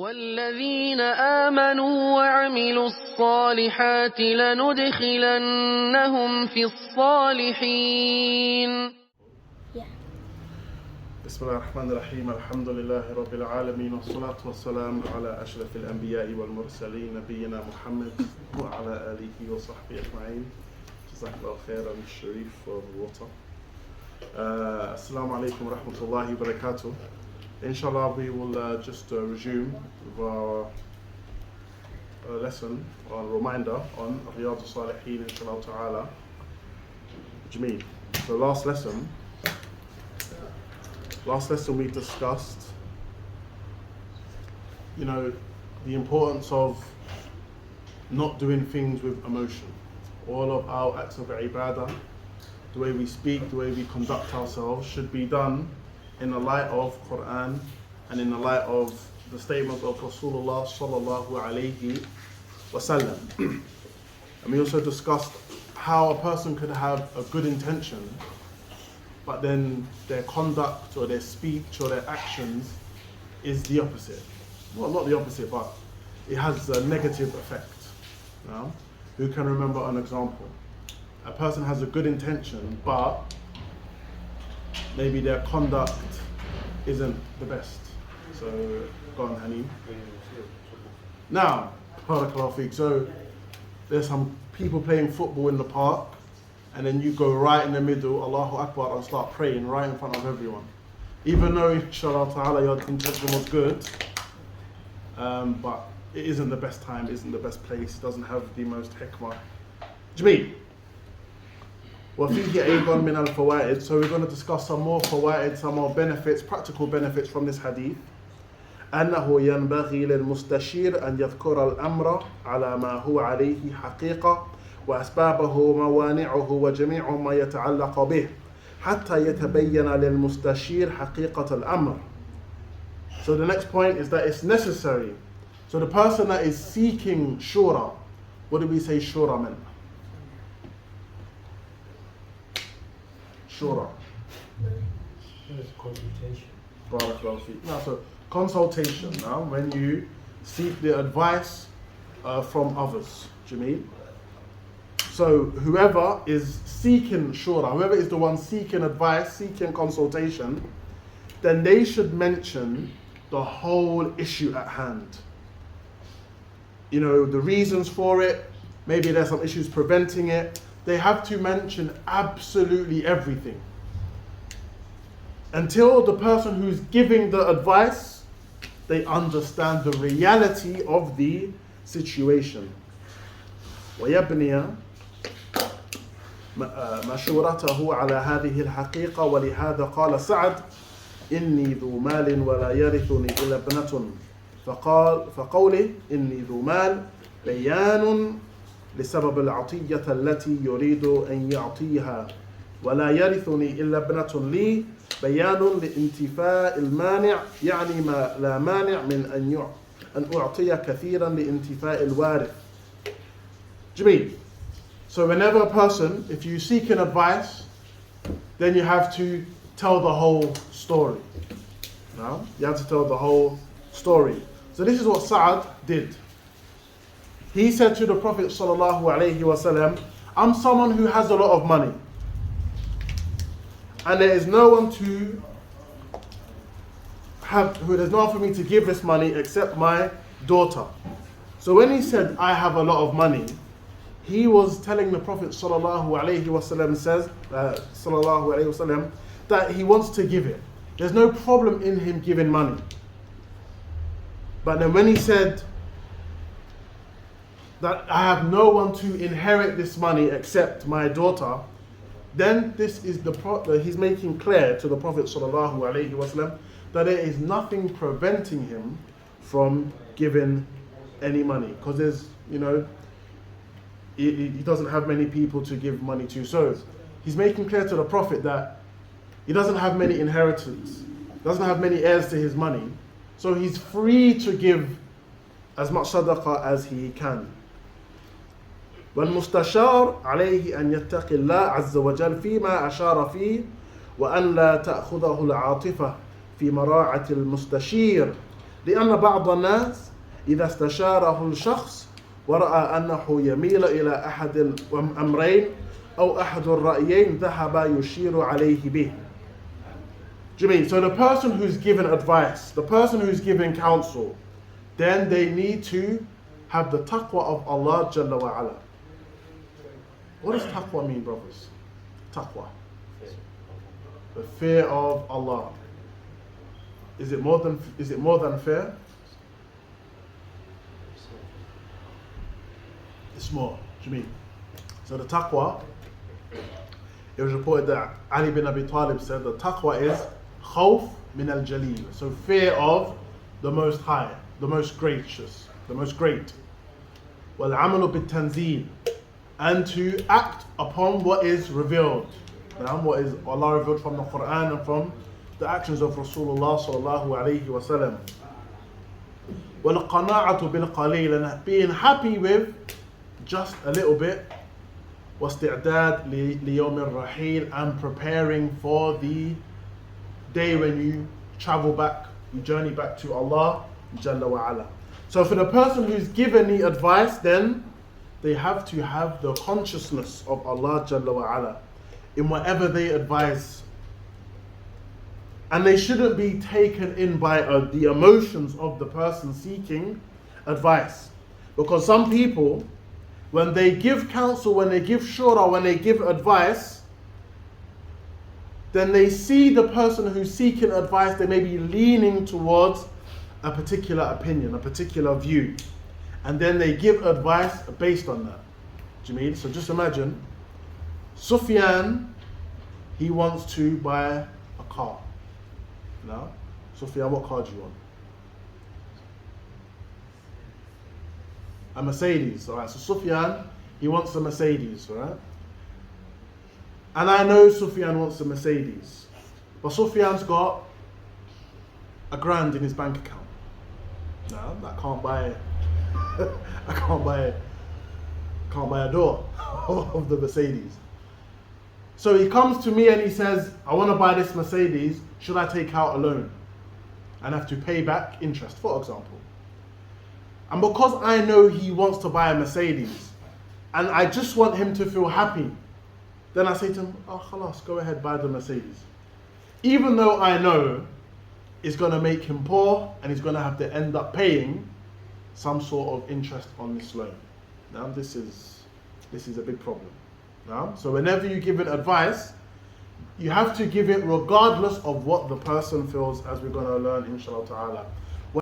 والذين آمنوا وعملوا الصالحات لندخلنهم في الصالحين. بسم الله الرحمن الرحيم. الحمد لله رب العالمين والصلاة والسلام على أشرف الأنبياء والمرسلين نبينا محمد وعلى آله وصحبه أجمعين. جزاك الله خيرا الشريف for the water. Assalamu alaikum wa rahmatullahi wa barakatuh. Inshallah, we will just resume with our lesson or reminder on Riyadh As-Saliheen, inshallah ta'ala. Jameel. So last lesson we discussed, the importance of not doing things with emotion. All of our acts of ibadah, the way we speak, the way we conduct ourselves should be done in the light of Quran and in the light of the statements of Rasulullah sallallahu alayhi wasallam. And we also discussed how a person could have a good intention, but then their conduct or their speech or their actions is the opposite. Well, not the opposite, but it has a negative effect. Now, who can remember an example? A person has a good intention, but maybe their conduct isn't the best. So, go on, Hani. Now, barakallahu feek. So, there's some people playing football in the park, and then you go right in the middle, Allahu Akbar, and start praying right in front of everyone. Even though, inshallah ta'ala, your intention was good, but it isn't the best time, isn't the best place, doesn't have the most hikmah. Jameel. وَفِيهِ أَيْضًا مِنَ الْفَوَائِدِ. So we're going to discuss some more fawaid, some more benefits, practical benefits from this hadith. أنه ينبغي للمستشير أن يذكر الأمر على ما هو عليه حقيقة وأسبابه موانعه وجميع ما يتعلق به حتى يتبين للمستشير حقيقة الأمر. So the next point is that it's necessary. So the person that is seeking shura, what do we say shura meant? Shura. Consultation. Now, so consultation. Now, when you seek the advice from others, Jameel. So whoever is seeking shura, whoever is the one seeking advice, seeking consultation, then they should mention the whole issue at hand. The reasons for it, maybe there's some issues preventing it. They have to mention absolutely everything until the person who's giving the advice, they understand the reality of the situation. ويبني مشورته على هذه الحقيقة ولهذا قال سعد إني ذو مال ولا يرثني إلا ابنة فقوله إني ذو مال بيان لسبب العطية التي يريد أن يعطيها ولا يرثني إلا ابنة لي بيان لانتفاء المانع يعني ما لا مانع من أن أعطي كثيرا لانتفاء الوارث. Jameel. So whenever a person, if you seek an advice, then you have to tell the whole story. Now, you have to tell the whole story. So this is what Sa'ad did. He said to the Prophet sallallahu alaihi wasallam, I'm someone who has a lot of money, and there's no one for me to give this money except my daughter. So when he said, I have a lot of money, he was telling the Prophet sallallahu alaihi wasallam that he wants to give it. There's no problem in him giving money. But then when he said that I have no one to inherit this money except my daughter, then this is he's making clear to the Prophet sallallahu alaihi wasallam that there is nothing preventing him from giving any money, because there's he doesn't have many people to give money to. So he's making clear to the Prophet that he doesn't have many inheritance, doesn't have many heirs to his money, so he's free to give as much sadaqah as he can. والمستشار عليه أن يتقي الله عز وجل فيما أشار فيه وأن لا تأخذه العاطفة في مراعة المستشير لأن بعض الناس إذا استشاره الشخص ورأى أنه يميل إلى أحد الأمرين أو أحد الرأيين ذهب يشير عليه به. Do you mean? So the person who's given advice, the person who's given counsel, then they need to have the taqwa of Allah Jalla wa Ala. What does taqwa mean, brothers? Taqwa. The fear of Allah. Is it more than fear? It's more. What do you mean? So the taqwa, it was reported that Ali bin Abi Talib said the taqwa is khawf min al-jaleel. So fear of the Most High, the Most Gracious, the Most Great. Wal amalu bit tanzeel, and to act upon what is revealed. What is Allah revealed from the Quran and from the actions of Rasulullah sallallahu alayhi wa sallam. Wal qana'atu bil qaleel, and being happy with just a little bit. واستعداد ليوم الرحيل, and preparing for the day when you travel back, you journey back to Allah Jalla wa Ala. So for the person who's given the advice, then they have to have the consciousness of Allah Jalla wa Ala in whatever they advise. And they shouldn't be taken in by the emotions of the person seeking advice. Because some people, when they give counsel, when they give shura, when they give advice, then they see the person who's seeking advice, they may be leaning towards a particular opinion, a particular view. And then they give advice based on that. Do you mean? So just imagine, Sufyan, he wants to buy a car. Now, Sufyan, what car do you want? A Mercedes, alright. So Sufyan, he wants a Mercedes, alright? And I know Sufyan wants a Mercedes. But Sufyan's got $1,000 in his bank account. No, I can't buy a door of the Mercedes. So he comes to me and he says, I want to buy this Mercedes, should I take out a loan and have to pay back interest, for example? And because I know he wants to buy a Mercedes and I just want him to feel happy, then I say to him, oh khalas, go ahead, buy the Mercedes. Even though I know it's going to make him poor and he's going to have to end up paying some sort of interest on this loan. Now this is a big problem. Now, so whenever you give it advice, you have to give it regardless of what the person feels, as we're going to learn inshallah ta'ala.